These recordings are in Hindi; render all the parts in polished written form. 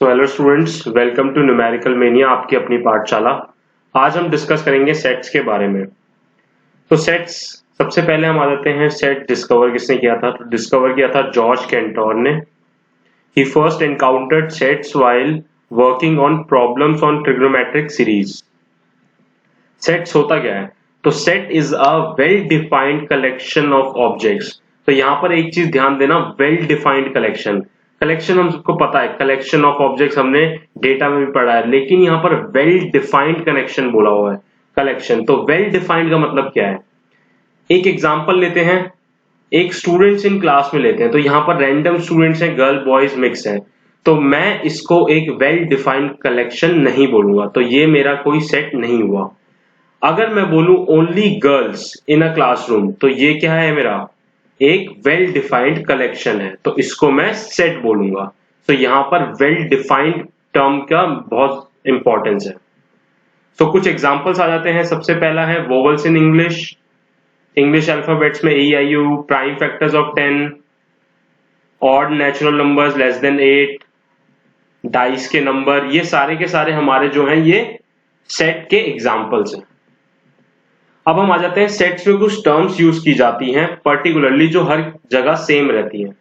So hello students, welcome to numerical mania, आपकी अपनी पाठशाला। आज हम डिस्कस करेंगे सेट्स के बारे में। तो सेट्स, सबसे पहले हम आ जाते हैं, सेट डिस्कवर किसने किया था? तो डिस्कवर किया था जॉर्ज कैंटोर ने। He first encountered sets while working on problems on trigonometric series. Sets होता क्या है? तो set is a well defined collection of objects. तो यहाँ पर एक चीज ध्यान देना, वेल डिफाइंड कलेक्शन। कलेक्शन हम सबको पता है, कलेक्शन ऑफ ऑब्जेक्ट्स हमने डेटा में भी पढ़ा है, लेकिन यहाँ पर वेल डिफाइंड कनेक्शन बोला हुआ है, कलेक्शन। तो वेल डिफाइंड का मतलब क्या है? एक एग्जांपल लेते हैं, एक स्टूडेंट्स इन क्लास में लेते हैं। तो यहाँ पर रैंडम स्टूडेंट्स हैं, गर्ल बॉयज मिक्स है। तो मैं इसको एक वेल डिफाइंड कलेक्शन नहीं बोलूंगा, तो ये मेरा कोई सेट नहीं हुआ। अगर मैं बोलूं only girls in a classroom, तो ये क्या है? मेरा एक वेल डिफाइंड कलेक्शन है, तो इसको मैं सेट बोलूंगा। तो यहां पर वेल डिफाइंड टर्म का बहुत इंपॉर्टेंस है। तो कुछ एग्जांपल्स आ जाते हैं। सबसे पहला है vowels in English. English alphabets में EIU, prime factors of 10, odd natural numbers less than 8, dice के नंबर, ये सारे के सारे हमारे जो हैं ये सेट के एग्जांपल्स हैं। अब हम आ जाते हैं, सेट्स में कुछ टर्म्स यूज की जाती हैं पर्टिकुलरली, जो हर जगह सेम रहती हैं।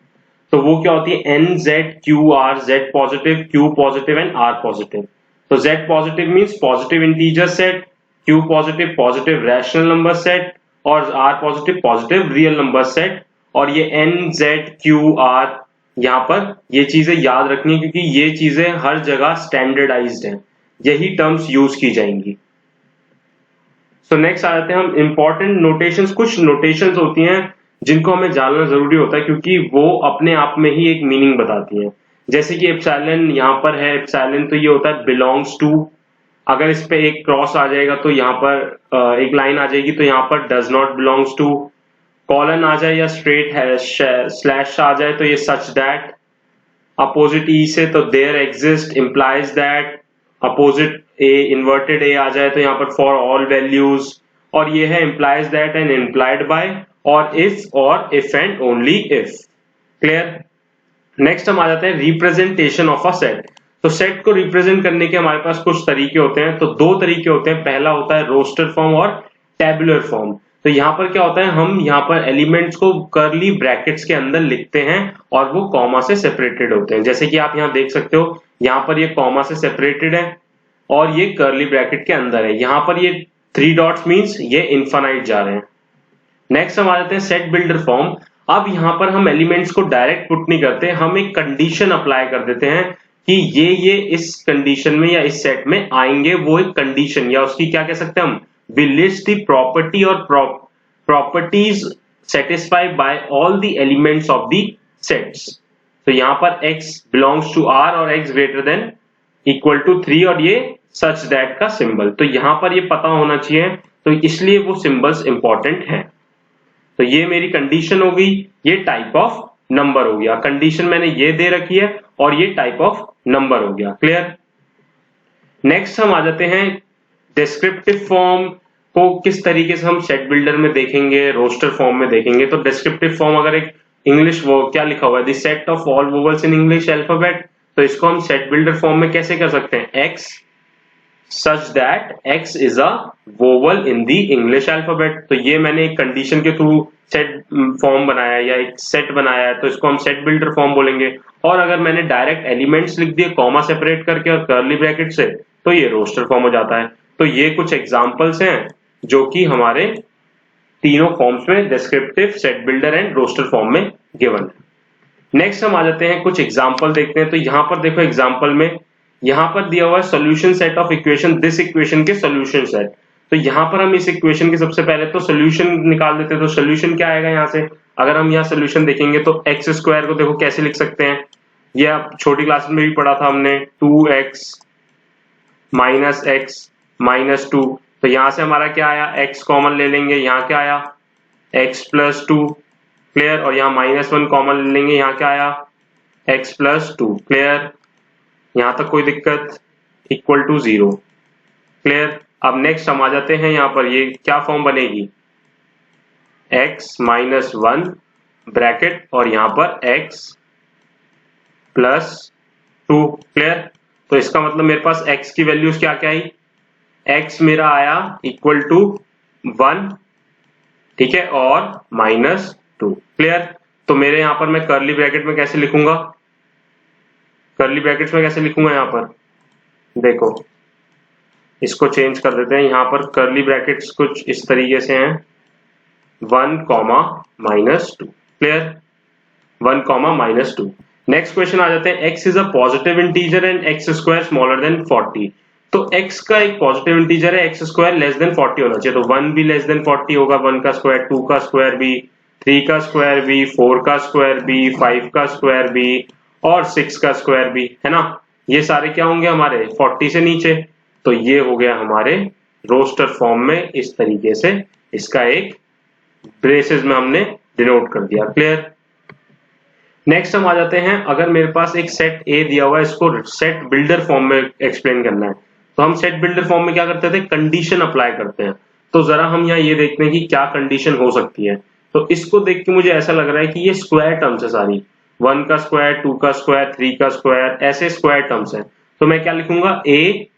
तो वो क्या होती है? NZ, QR, Z positive, Q positive and R positive. तो Z positive means positive integer set, Q positive positive rational number set, और R positive positive real number set. और ये NZ, QR, यहाँ पर ये चीजें याद रखनी है, क्योंकि ये चीजें हर जगह स्टैंडर्डाइज्ड हैं, यही टर्म्स यूज की जाएंगी। तो नेक्स्ट आ जाते हैं हम, इंपॉर्टेंट नोटेशंस। कुछ नोटेशंस होती हैं जिनको हमें जानना जरूरी होता है, क्योंकि वो अपने आप में ही एक मीनिंग बताती हैं। जैसे कि एप्सिलॉन यहाँ पर है, एप्सिलॉन तो ये होता है बिलोंग्स टू। अगर इस पे एक क्रॉस आ जाएगा तो यहाँ पर एक लाइन आ जाएगी, तो यहाँ पर does not belongs to. Colon आ जाए या स्ट्रेट है स्लैश आ जाए तो ये सच दैट। अपोजिट ई से तो there exist implies that. Opposite A, inverted A आ जाए तो यहाँ पर फॉर ऑल वैल्यूज। और ये है implies that and implied by, और if and only if. Clear? Next हम आ जाते हैं रिप्रेजेंटेशन ऑफ अ सेट। तो सेट को रिप्रेजेंट करने के हमारे पास कुछ तरीके होते हैं। तो दो तरीके होते हैं, पहला होता है रोस्टर फॉर्म और टेबुलर फॉर्म। तो यहाँ पर क्या होता है, हम यहाँ पर एलिमेंट्स को कर्ली ब्रैकेट्स के अंदर लिखते हैं और वो कॉमा से सेपरेटेड होते हैं। जैसे कि आप यहाँ देख सकते हो, यहाँ पर ये कॉमा से सेपरेटेड है और ये कर्ली ब्रैकेट के अंदर है। यहाँ पर ये 3 डॉट्स मींस ये इनफाइनाइट जा रहे हैं। नेक्स्ट हम आ जाते हैं सेट बिल्डर फॉर्म। अब यहाँ पर हम एलिमेंट्स को डायरेक्ट पुट नहीं करते, हम एक कंडीशन अप्लाई कर देते हैं कि ये इस कंडीशन में या इस सेट में आएंगे। वो एक कंडीशन, या उसकी क्या कह सकते हैं हम, we list the property or properties satisfied by all the elements of the sets। तो यहाँ पर x belongs to R और x greater than equal to 3, और ये such that का सिंबल। तो यहाँ पर ये पता होना चाहिए, तो इसलिए वो सिंबल्स इंपॉर्टेंट हैं। तो ये मेरी कंडीशन हो गई, ये टाइप ऑफ नंबर हो गया। कंडीशन मैंने ये दे रखी है और ये टाइप ऑफ नंबर हो गया। क्लियर? नेक्स्ट हम आ जाते हैं, डिस्क्रिप्टिव फॉर्म को किस तरीके से हम सेट बिल्डर में देखेंगे, रोस्टर फॉर्म में देखेंगे। तो डिस्क्रिप्टिव फॉर्म, अगर एक इंग्लिश वो क्या लिखा हुआ है, the set of all vowels in English alphabet, तो इसको हम सेट बिल्डर फॉर्म में कैसे कर सकते हैं? x such that x is a vowel in the English alphabet। तो ये मैंने एक कंडीशन के थ्रू सेट फॉर्म बनाया है या एक सेट बनाया है, तो इसको हम सेट बिल्डर फॉर्म बोलेंगे। और अगर मैंने डायरेक्ट एलिमेंट्स लिख दिए कॉमा सेपरेट करके और कर्ली ब्रैकेट से, तो ये रोस्टर फॉर्म हो जाता है। तो ये कुछ एग्जांपल्स हैं जो कि हमारे तीनों फॉर्म्स में, descriptive, set builder and roster form में गिवन है। नेक्स्ट हम आ जाते हैं, कुछ एग्जांपल देखते हैं। तो यहाँ पर देखो, एग्जांपल में यहाँ पर दिया हुआ है solution set of equation, this equation के सॉल्यूशन सेट। तो यहाँ पर हम इस इक्वेशन के सबसे पहले तो सॉल्यूशन निकाल देते हैं। तो सॉल्यूशन क्या आएगा यहाँ से? अगर हम यहाँ सॉल्यूशन देखेंगे तो एक्स स्क्वायर को देखो कैसे लिख सकते हैं, ये आप छोटी क्लास में भी पढ़ा था हमने, 2x माइनस x माइनस 2। तो यहां से हमारा क्या आया, x कॉमन ले लेंगे, यहाँ क्या आया, x प्लस 2। क्लियर? और यहाँ -1 कॉमन ले लेंगे, यहाँ क्या आया, x प्लस 2। क्लियर? यहां तक कोई दिक्कत? Equal to 0। क्लियर? अब नेक्स्ट हम आ जाते हैं, यहाँ पर ये क्या फॉर्म बनेगी, x -1 ब्रैकेट और यहाँ पर x प्लस 2। क्लियर? तो इसका मतलब मेरे पास x की वैल्यूज क्या क्या आई, x मेरा आया इक्वल टू 1, ठीक है, और -2। क्लियर? तो मेरे यहां पर मैं कर्ली ब्रैकेट में कैसे लिखूंगा, कर्ली ब्रैकेट्स में कैसे लिखूंगा, यहां पर देखो इसको चेंज कर देते हैं। यहां पर कर्ली ब्रैकेट्स कुछ इस तरीके से हैं, 1, -2। क्लियर? 1, -2। नेक्स्ट क्वेश्चन आ जाते हैं, x is a positive integer and x square smaller than 40। तो x का एक पॉजिटिव इंटीजर है, एक्स स्क्वायर लेस देन 40 होना चाहिए, तो 1 भी लेस देन 40 होगा, 1 का स्क्वायर, 2 का स्क्वायर भी, 3 का स्क्वायर भी, 4 का स्क्वायर भी, 5 का स्क्वायर भी और 6 का स्क्वायर भी, है ना। ये सारे क्या होंगे हमारे 40 से नीचे। तो ये हो गया हमारे रोस्टर फॉर्म में, इस तरीके से इसका एक ब्रेसेस में हमने डिनोट कर दिया। क्लियर? नेक्स्ट हम आ जाते हैं, अगर मेरे पास एक सेट ए दिया हुआ है, इसको सेट बिल्डर फॉर्म में एक्सप्लेन करना है, तो हम सेट बिल्डर फॉर्म में क्या करते थे, कंडीशन अप्लाई करते हैं। तो जरा हम यहाँ ये देखते हैं कि क्या कंडीशन हो सकती है। तो इसको देख के मुझे ऐसा लग रहा है कि ये स्क्वायर टर्म्स है सारी, 1 का स्क्वायर, 2 का स्क्वायर, 3 का स्क्वायर, ऐसे स्क्वायर टर्म्स है। तो मैं क्या लिखूंगा, A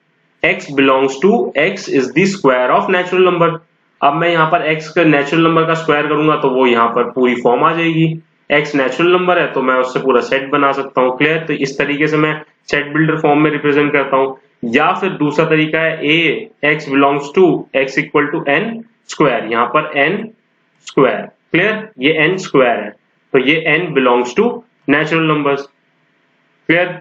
x belongs to x is the square of natural number. अब मैं यहाँ पर x का नेचुरल नंबर का स्क्वायर करूंगा तो वो यहाँ पर पूरी फॉर्म आ जाएगी, x नेचुरल नंबर है तो मैं उससे पूरा सेट बना सकता हूँ। क्लियर? तो इस तरीके से मैं सेट बिल्डर फॉर्म में रिप्रेजेंट करता हूँ। या फिर दूसरा तरीका है, a x belongs to x equal to n square, यहाँ पर n स्क्वायर। क्लियर? ये n स्क्वायर है, तो ये n belongs to natural numbers. Clear?